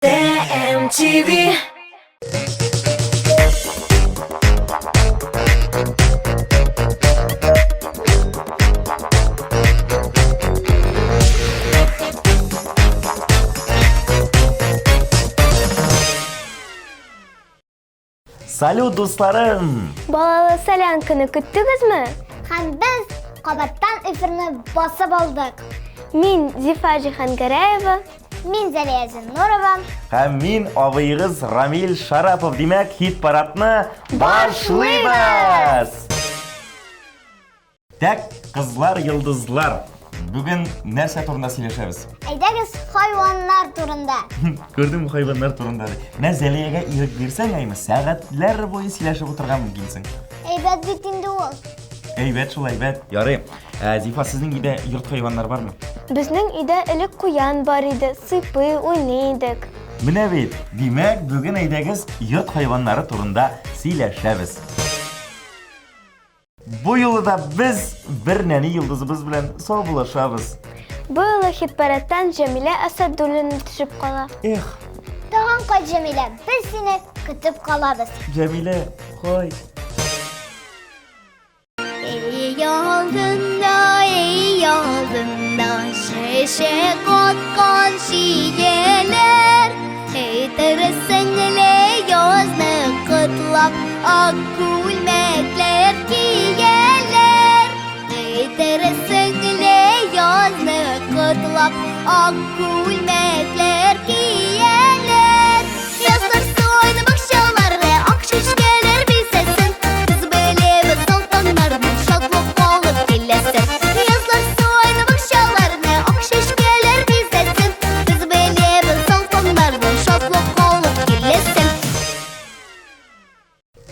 TMTV. Салют, достарым! Балалы сәлем көне көттегезме? Һәм без кабаттан эфирне басып алдык. Мин Зифа Җиһангәрәева. Мин Зәлия Зиннурова. Һәм мин абыегыз Рамил Шарапов, димәк, хит-парадны башлыйбыз! Так, кызлар, йылдызлар, бүген нәрсә турында сөйләшәбез? Әйдәгез хайваннар турында. Күрдем хайваннар турында. Менә Зәлиягә ирек бирсәң, әйме, сәгатьләр буе сөйләшеп утырган мөмкинсең. Әйбәт бит инде ул. Әйбәт шул, әйбәт. Ярый. Зифа, сезнең өйдә йорт хайваннар бармы? Безнең өйдә элек куян бар иде, сыйпый уйный идек. Менә бит, димәк, бүген әйдәгез йорт хайваннары турында сөйләшәбез. Бу юлы да без бер нәни йылдызыбыз белән саубулашабыз. Бу юлы хит-парадтан Җәмилә Асадуллина төшеп кала. Эх, Тагын кайт Җәмилә, без сине көтеп калабыз. Җәмилә, хой. Ей алдында шеше коткан шиелер. Ей тырысыңле язны кытлап, ак күлмәкләр кияләр. Ей тырысыңле язны кытлап, ак күлмәкләр кияләр. Язлар сойны бакчаларда ак чәчкәләр бизәсен. Без белебез солтаннарның шатлык алып киләсен. Язлар сойны бакчаларда ак чәчкәләр бизәсен. Без белебез солтаннарның шатлык алып киләсен.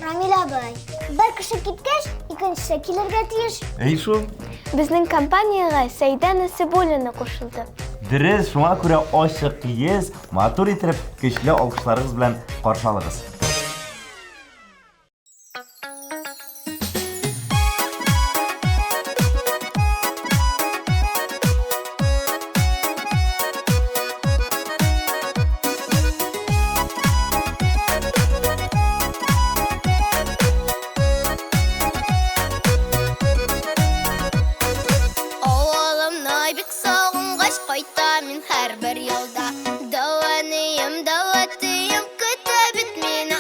Рамил абый, бер кеше киткәч, икенчесе килергә тиеш. Әй шул. Безнең компанияга Сәйдә Насибуллина кушылды. Дөрес, шуңа күрә ачык йөз, матур итеп, көчле алкышларыгыз белән каршылыгыз. Авылымны бик сагынгач кайтам мин һәрбер ялда. Дәванıyım, дәватıyım, көтә бит мине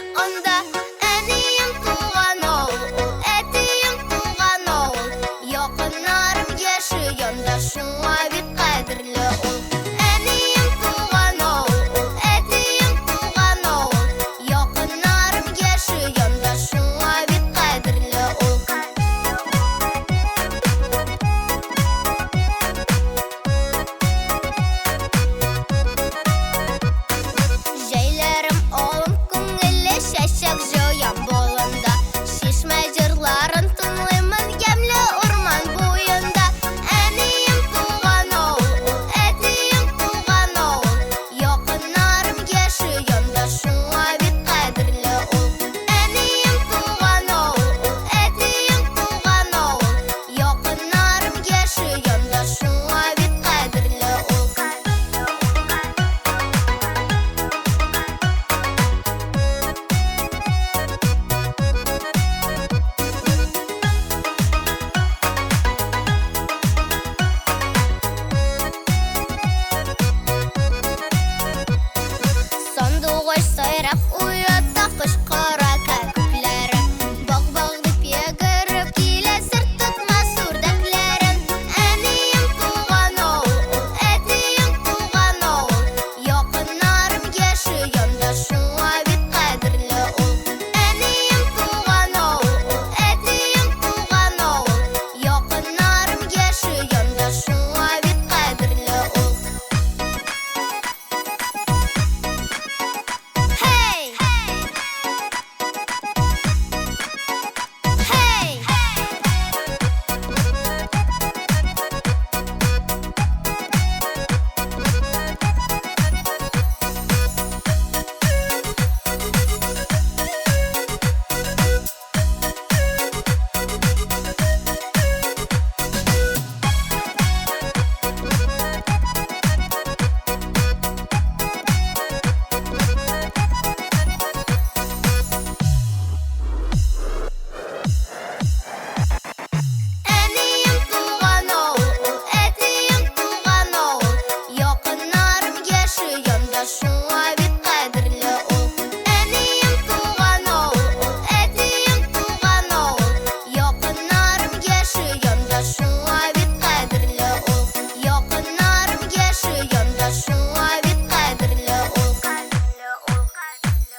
шуңа бит кадерле ул. Әнием туган авыл, әтием туган авыл. Якыннарым яшы янда шуңа бит кадерле ул. Якыннарым яшы янда шуңа бит кадерле ул.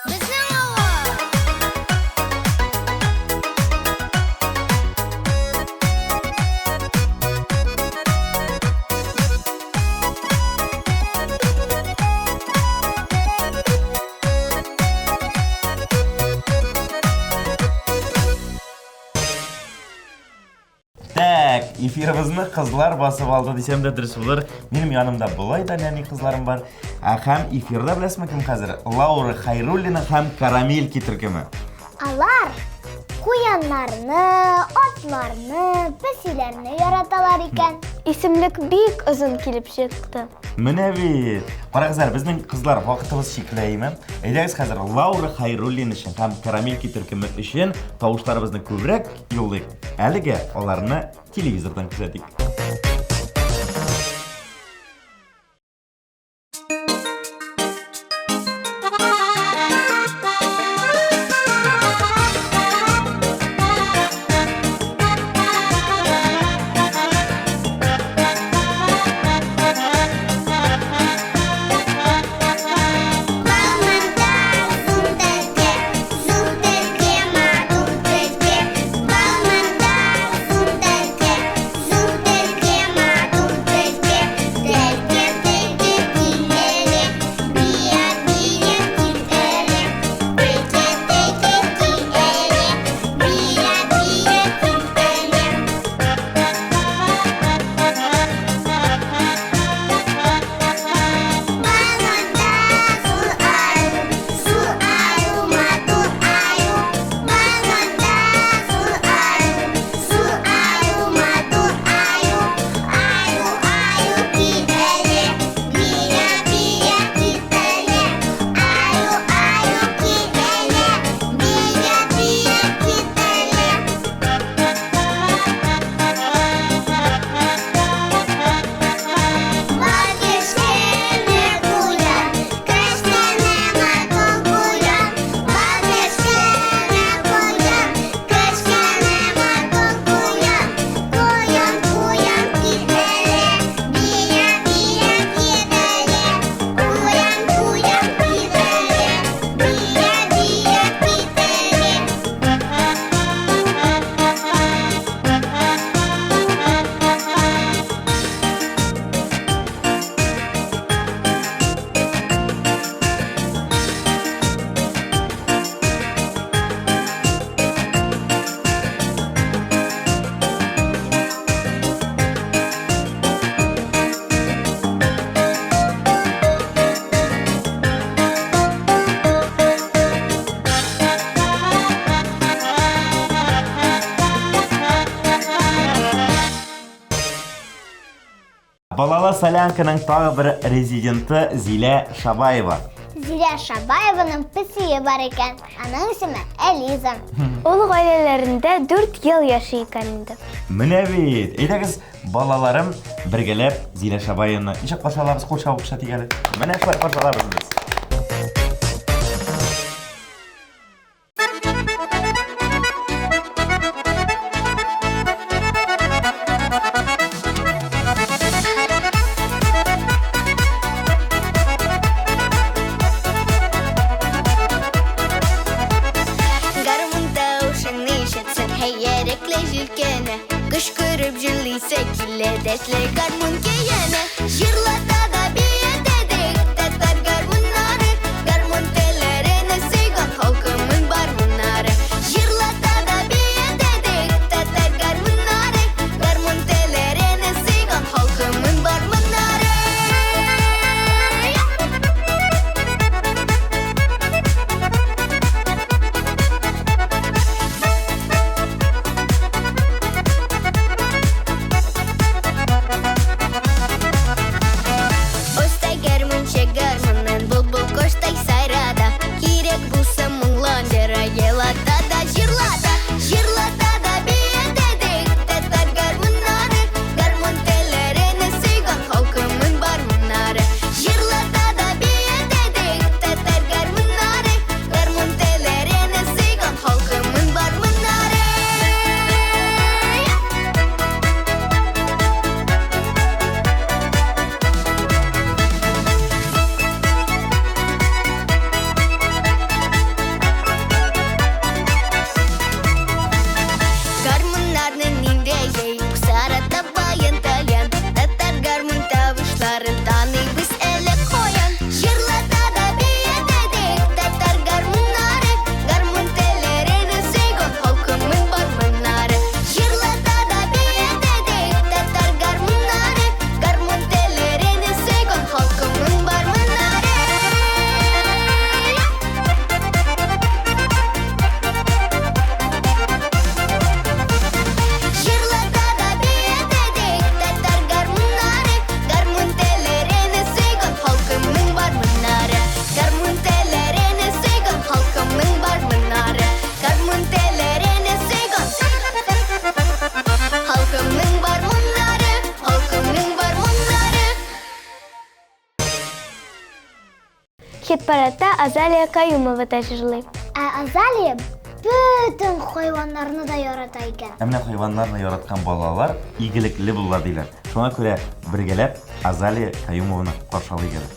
Безнең авыл. Так, эфирimizni qizlar bosib oldi desam da durust bo'lar. Mening yonimda bo'lay da nani qizlarim bor. Ham efirda bilasizmi kim hozir? Laura Xayrullina ham Karamelki turkumi. Алар куяннарны, атларны, песиләрне яраталар икән. Исемлек бик озын килеп чыкты. Менә бит. Карагызлар, безнең кызлар вакытыбыз чикләйме? Әйдәгез хәзер Laura Xayrullina өчен һәм Karamelki төркеме өчен тавышларыбызны күбрәк юллыйк. Әлегә аларны телевизордан күзәтик. Балалы Солянканың тағы бір резиденті Зилә Шабаева. Зилә Шабаеваның песие бар икән. Аның исеме Элиза. Ул гаиләләрендә 4 ел яши икән инде. Менә бит. Әйдәгез, балаларым бергәләп Зилә Шабаеваны ничек каршыларыбыз кул чабып шатик әле. Менә шулай каршыларыбыз без. Дәсле гармун киене, җырлата да биятәдек, татар гармуннары, гармун телләренә сөйгән халкымның бармуннары. Җырлата да биятәдек, татар гармуннары, гармун телләренә сөйгән халкымның бармуннары. Hit-paradda Azaliya Qayumova tashirli. Azaliya bütün hayvanlarını da yarata ekan. Әміне хайванларны яраткан балалар игелекле булалар диләр. Шуңа күрә бергәләп Азалия Каюмованы каршылый гелә.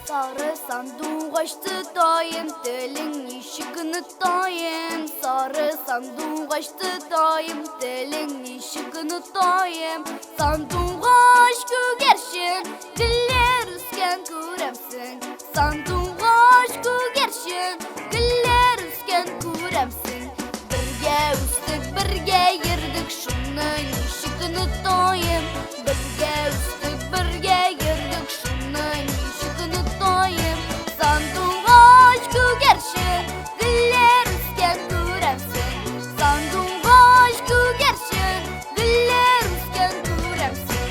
Sarı sandık açtı dayım, dilin ışıkını dayım. Sarı sandık açtı dayım, dilin ışıkını dayım. Sandık aç gügerşin, güller üsken kuremsin. Sandık aç gügerşin, güller üsken kuremsin. Birge üstlük birge yırdık, şunun ışıkını dayım. Birge üstlük birge yırdık, şunun ışıkını dayım. Sandık aç gügerşin, güller üsken kuremsin. Sandık aç gügerşin, güller üsken kuremsin.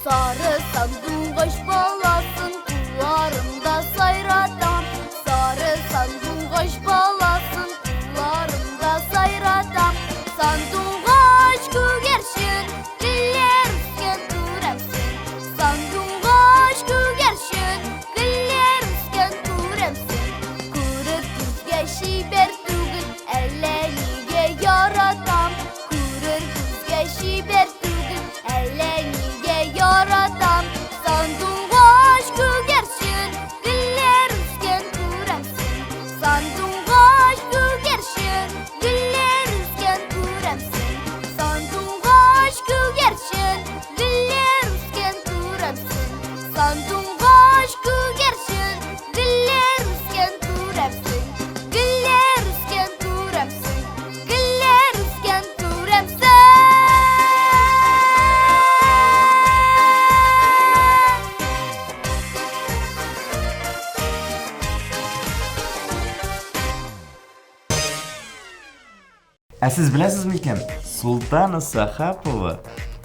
Sarı sandık aç balasın, kullarımda sayratam. Sarı sandık aç balasın, kullarımda sayratam. Sandık aç gügerşin, güller üsken kuremsin. Sandık aç gügerşin, güller üsken kuremsin. Kırık kuzge şiber tügül, ellenige yaratam. Kırık kuzge şiber tügül, ellenige yaratam. Sandık aç gügerşin, güller üsken kuremsin. Sandık aç gügerşin, güller üsken kuremsin. Sandık aç gügerşin, güller üsken kuremsin. Sandık aç gügerşin, güller üsken kuremsin. Güller üsken kuremsin. Güller üsken kuremsin. Siz bilasizmi ekan, Sultana Sahapova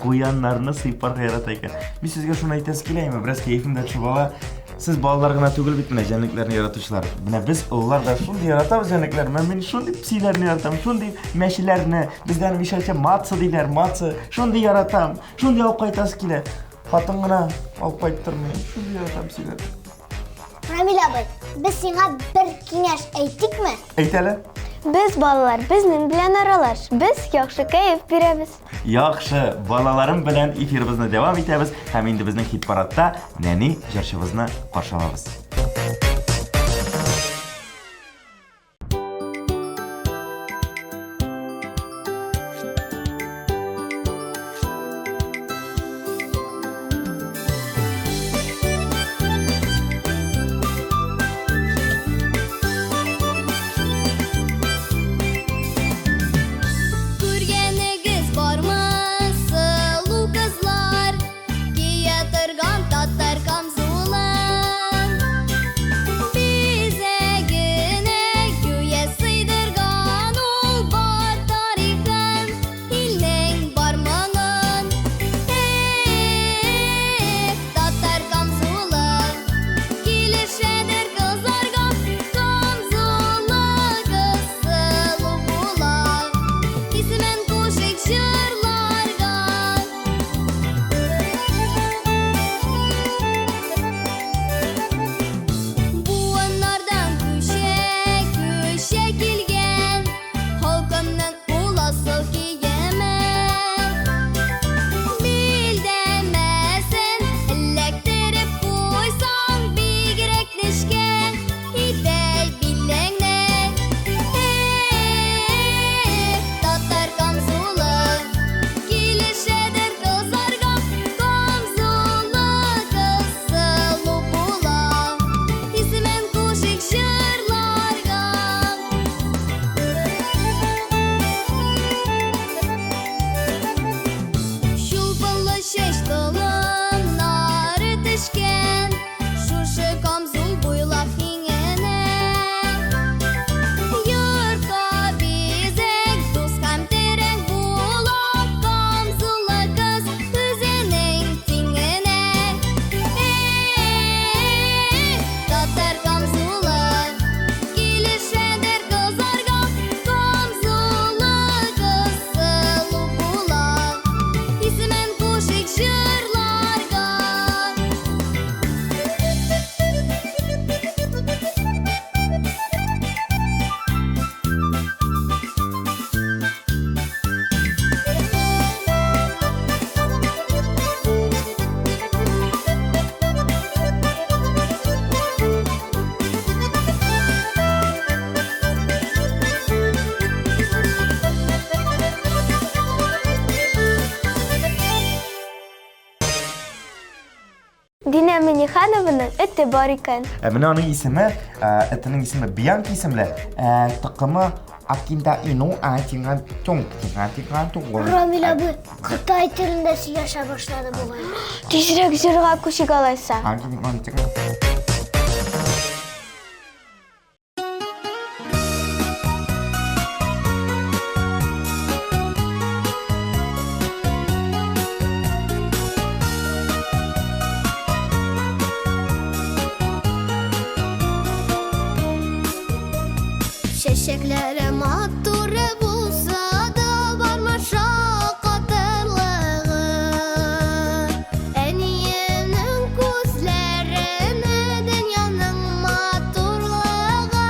qo'yanlarni siyparga yarata ekan. Men sizga shuni aytasi kelaymi? Biroz kayfimda tushib ola. Siz bolalarga tugul bitmay janliklarni yaratishlar. Buni biz o'g'illarda shunday yaratamiz janliklar. Men shunday psilarni yarataman, shunday mashilarni, bizdan vishacha matsi deylar, matsi. Shunday yaratam, shunday olib qaytasi kelar. Xotingina olib qayttirmayman, shunday yaratam sizlar. Ramil abi, biz sana bir kengash aytdikmi? Aytala. Biz bolalar bizning bilan aralash. Biz yaxshi kayf beramiz. Yaxshi, bolalarim bilan efirimizni davom etamiz. Ham endi bizning hit-paradda Nani jarshimizni qarshilamiz. Күргәнегез бармы, сылу кызлар, кия торган татар камзулын? Dina Minixanovaның эте бар икән. Менә аның исеме, этенең исеме Бианка исемле. Токымы Акинда Ину Атинган Тун. Рамил абый, Кытай телендә сөйләшә башлады бугай. Тизрәк җырга күчик алайса. Чәчәкләре матуры булса да бар машакатырлыгы. Әниемнең күзләренә дөньяның матурлыгы.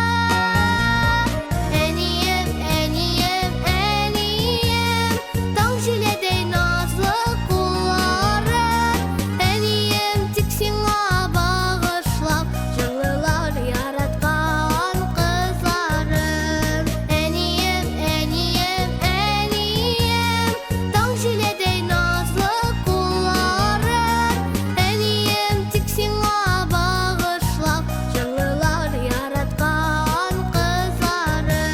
Әнием, әнием, әнием, таң җиледәй назлы куллары. Әнием, тик сиңа багышлап җылылар яраткан кызлары. Әнием, әнием, әнием, таң җиледәй назлы куллары. Әнием, тик сиңа багышлап җылылар яраткан кызлары.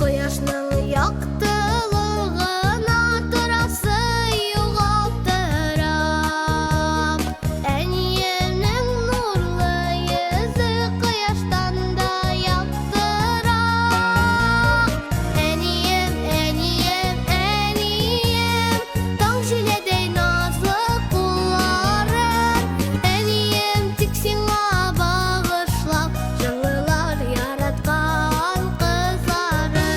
Кояшның яктылыгына торасы югалтырам. Әниемнең нурлы йөзе кояштан да яктырак. Әнием, әнием, әнием, таң җиледәй назлы куллары. Әнием, тик сиңа багышлап җылылар яраткан кызлары.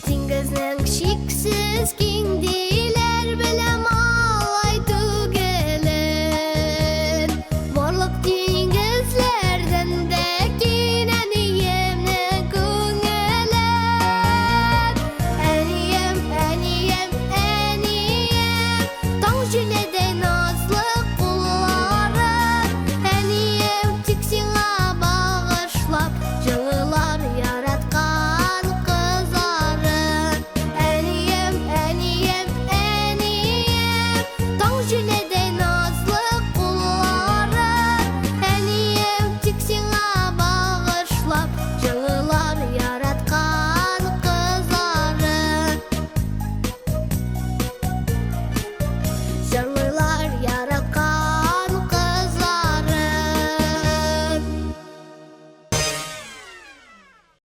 Диңгезнең чиксез киң диләр беләм алай түгелен. Барлык диңгезләрдән дә киң әниемнең күңелен. Әнием, әнием, әнием, таң җиледәй назлы куллары. Әнием, тик сиңа багышлап җылылар яраткан кызлары. Әнием, әнием, әнием, таң җиледәй назлы куллары. Әнием, тик сиңа багышлап җылылар яраткан кызлары. Җылылар яраткан кызлары.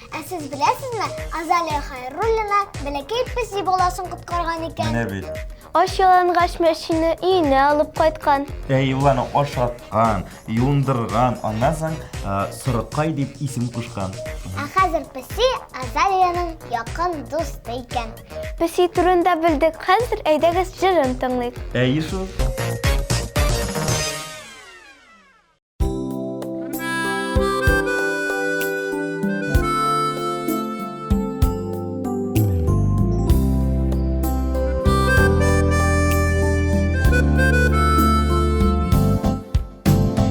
Ә сез беләсезме, Азалия Хайруллина бәләкәй песи баласын коткарган икән. Менә бит. Аш-ялангач мәчене өенә алып кайткан. Юланы ашаткан, юындырган, аннан соң Сырыкай дип исем кушкан. Ә хәзер песи Азалияның якын дусты икән. Песи турында белдек. Хәзер әйдәгез җырын тыңлыйк. Шул.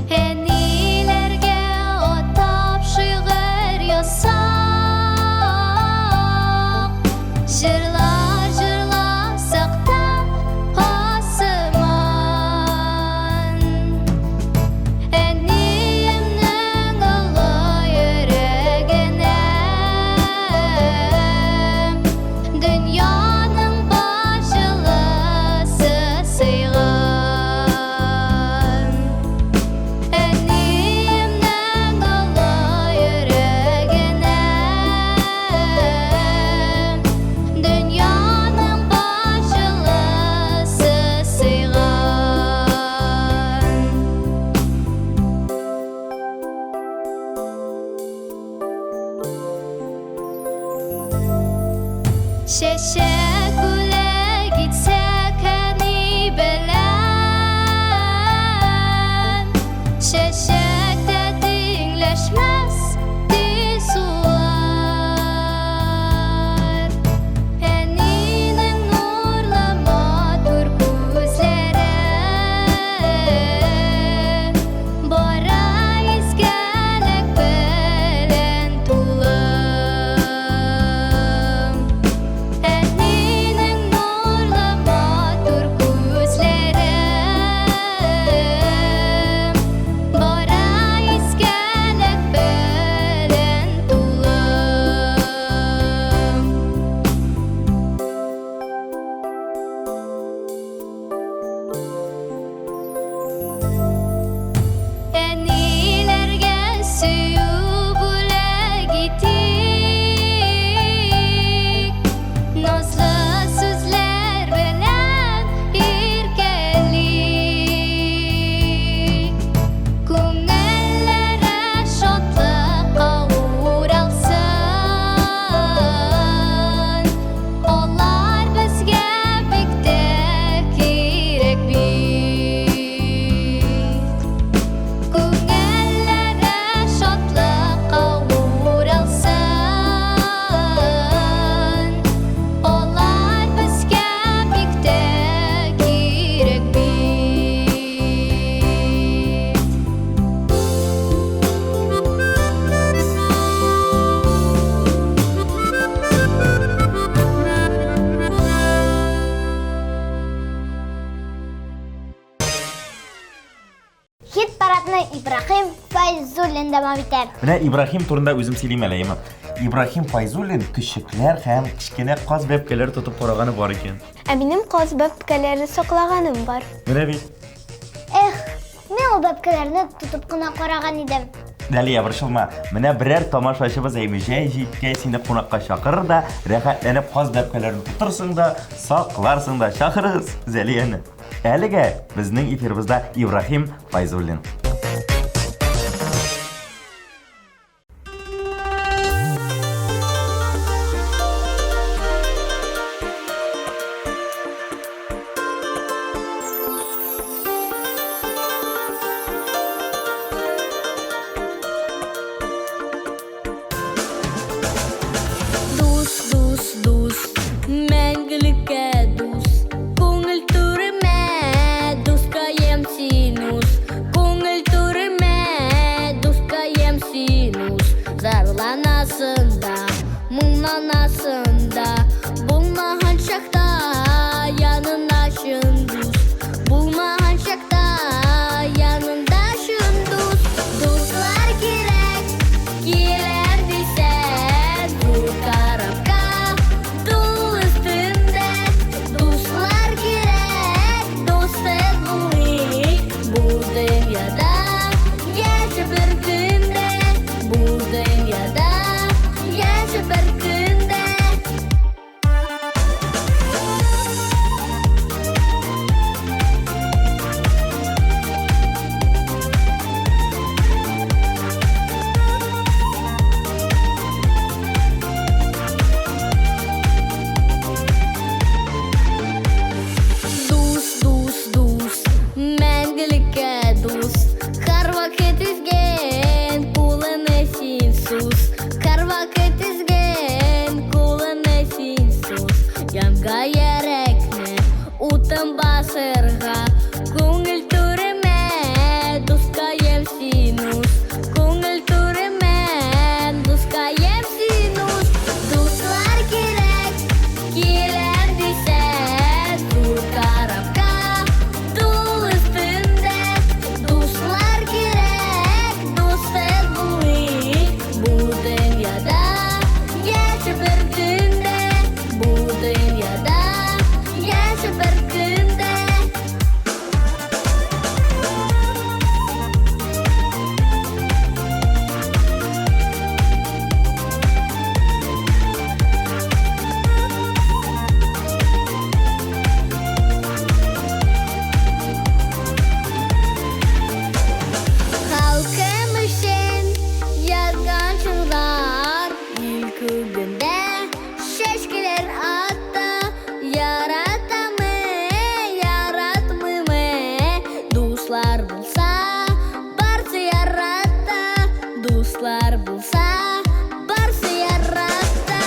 Әниләргә атап шигырь ясап, җырлар җырласак та асман. Әниемнең олы йөрәгенә дөньяның башлысы сыйган. Әниемнең олы йөрәгенә дөньяның башлысы сыйган. Чәчәк үлә китсәк әни белән, чәчәк тә тиңләшмәс ди сулар. İbrahim Fayzullin devam eder. Менә Ибрахим турында үзем сөйлим әле. Ибрахим Файзуллин küçüкләр һәм кичкенә каз бәбкәләр тотып караганы бар икән. Ә минем каз бәбкәләре саклаганым бар. Менә бит. Мен ул бәбкәләрне тотып кына караган идем. Дәли ябыршылма. Менә берәр тамашачыбыз әймәҗә җиткәй сине кунакка чакырыр да, рәхәтләнеп каз бәбкәләрен тутырсың да, сакларсың да, чакырыгыз Зәлияне. Әлегә безнең эфирыбызда Ибрахим Файзуллин. Дус, мәңгелеккә дус, күңел түремә дускаем синус, күңел түремә дускаем синус, зарланасың да, мұңланасың да, булмаган чакта янына шын дус, булмаган чакта янында шын дус, дуслар кирәк, киләр дисәң, dur карапка, дул өстендә, дуслар кирәк, дустың булыйк, бу дөньяда, яшәп бер көндә, бу дөньяда, яшәп бер көндә. Дус, мәңгелеккә дус, һәр вакыт изген, кулына син сус, һәр вакыт изген, кулына син сус, янга йөрәкне, утын басырга, күңел түремә, дускаем синус, күңел түремә, дускаем синус, дуслар кирәк, киләр дисәң, dur карапка, дул өстендә, дуслар кирәк, дустың булыйк, бу дөньяда, яшәп бер көндә, бу дөньяда, яшәп бер көндә. Халкым өчен язган чынлар, ил күгендә чәчкәләр атта, яратамы, яратмыймы, дуслар булса, барсы ярата, дуслар булса, барсы ярата,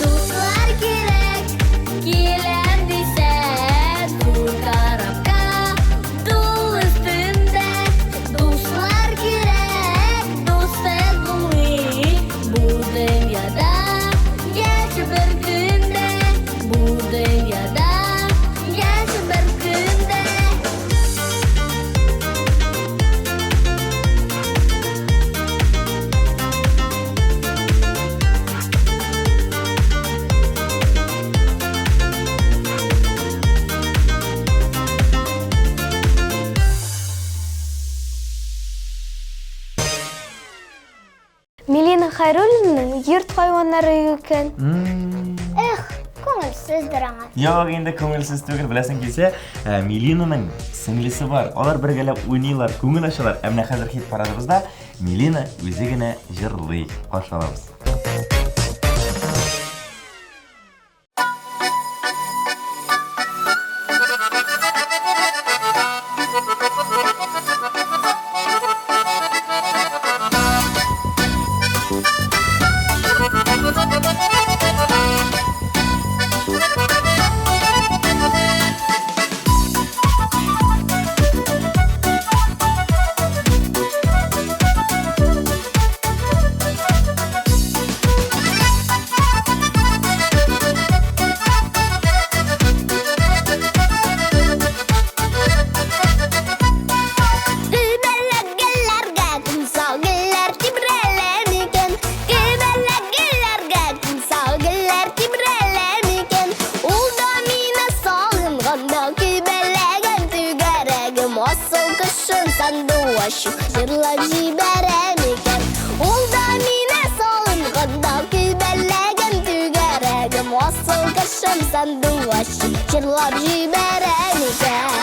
дуслар кирәк, киләр дисәң, dur карапка, дул өстендә, дуслар кирәк, дустың булыйк, бу дөньяда, яшәп бер көндә, бу дөньяда, яшәп бер көндә. Милина Хайруллинның йорт хайваннары икән. Күңелсездер аңа. Юк, инде күңелсез түгел, беләсең килсә, Милинаның сеңлесе бар. Алар бергәләп уйныйлар, күңел ачалар. Ә менә хәзер хит парадыбызда Милина үзе генә җырлый. Кашалабыз. sandviç Jırlap jiberem ekan Ol da mine sog'inganda Kuybellagan tugaregim Asıl kashim sandviç Jırlap jiberem ekan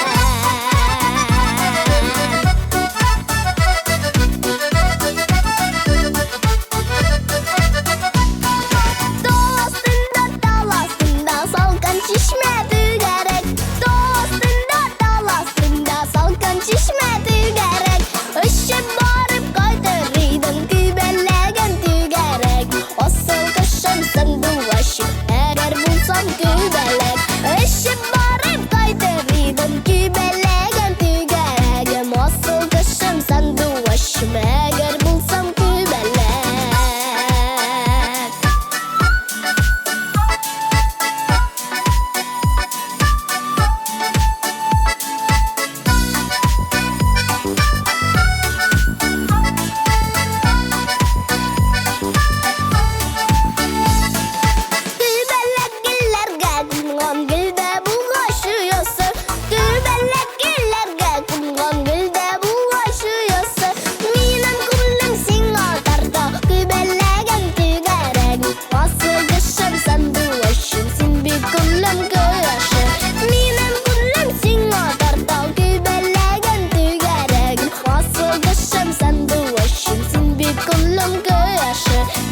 Çişme tügerek Dostunda dalasında salkan çişme tügerek Işık barıp kaydırıydın kübelegen tügerek Asıl kışım sandviç eğer bulsam kübelek Işık barıp kaydırıydın kübelegen tügerek Asıl kışım sandviç eğer bulsam kübelek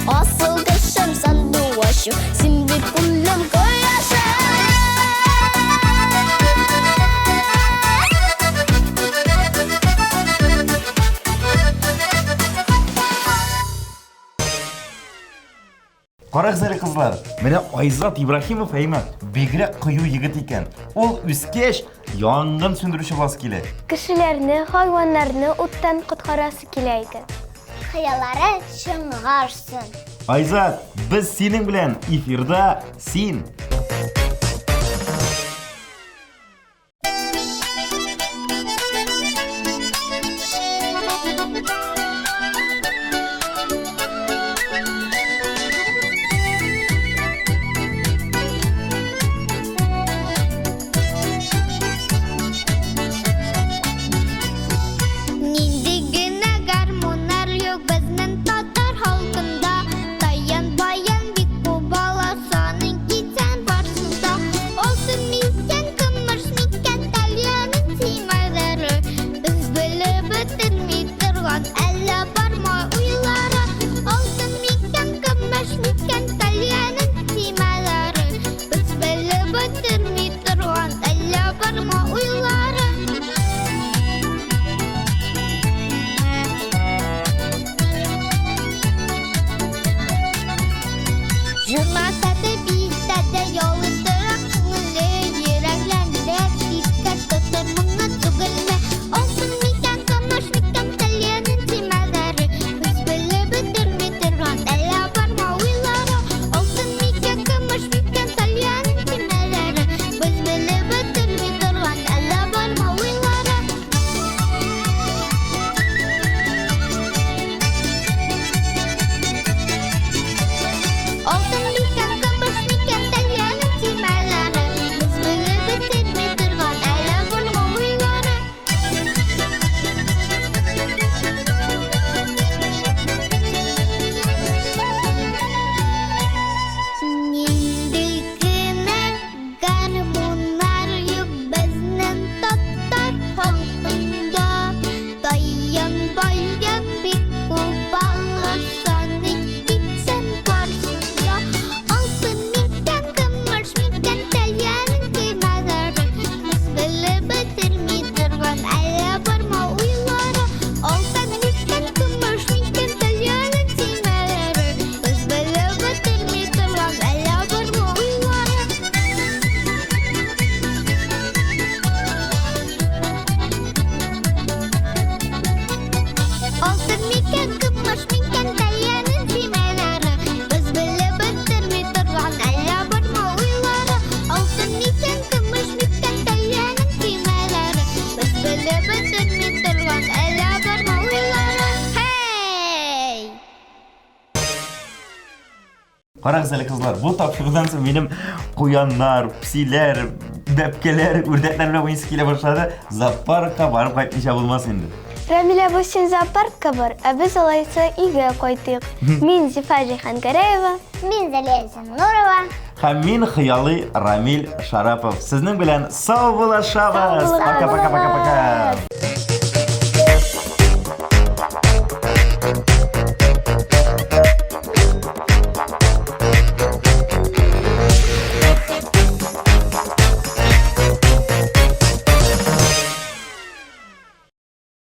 Asıl kışım sandviç Sin bir kullum koyaşı Qarag'zali qizlar, mana Ayzat Ibrahimov ayman begraq qiyu yigit ekan. Ol o'skesh yong'in söndürüşü vaskili. Kishilarni, hayvonlarni o'tdan qutqarasi kelaydi. Xayallari chimg'arsin. Ayzat, biz sening bilan efirda sen. Nindigina garmonlar yok bizning Tatar xalqында Tayan bayan biku balasaning kitsen barsında Olsun miken kımırş miken talyanın timaları Biz bilib bitirmey turgan alla barma uylara Olsun miken kımırş miken talyanın timaları Biz bilib bitirmey turgan alla barma uylara Jurnalda bizde yolu duraklı yüreklerde dikkat tutur bunu tugulma Olsun miken kamış miken talyanın timaları Biz bilib bitirmey turgan alla barma uylara Olsun miken kamış miken talyanın timaları Biz bilib bitirmey turgan alla barma uylara Olsun miken kamış miken talyanın timaları Biz bilib bitirmey turgan alla barma uylara Nindigina garmonlar yok bizning Tatar xalqında Tayan bayan biku balasaning kitsen barsında Olsun miken kımırş miken talyanın timaları Biz bilib bitirmey turgan alla barma uylara Olsun miken kımırş miken talyanın timaları Biz bilib bitirmey turgan alla barma uylara Olsun miken kımırş miken talyanın timaları Biz bilib bitirmey turgan alla barma uylara Olsun miken kımırş miken talyanın timaları Biz bilib bitirmey turgan alla barma uylara Hey! Qarag'zali qizlar, bu topshiriqdan so'ng mening qo'yonlar, psilar, bebkelar, o'rdaklar bilan o'ynagisi kela boshladi. Zaparqa borib qaytmisha bo'lmas endi. Рамиля бусин зоопаркка бар, ә без алайса өйгә кайтыйк. Мин Зифа Җиһангәрәева. Мин Залия Нурова. Һәм мин Хыялый Рамил Шарапов. Сезнең белән сау булашабыз. Сау булыгыз. Пока-пока-пока-пока.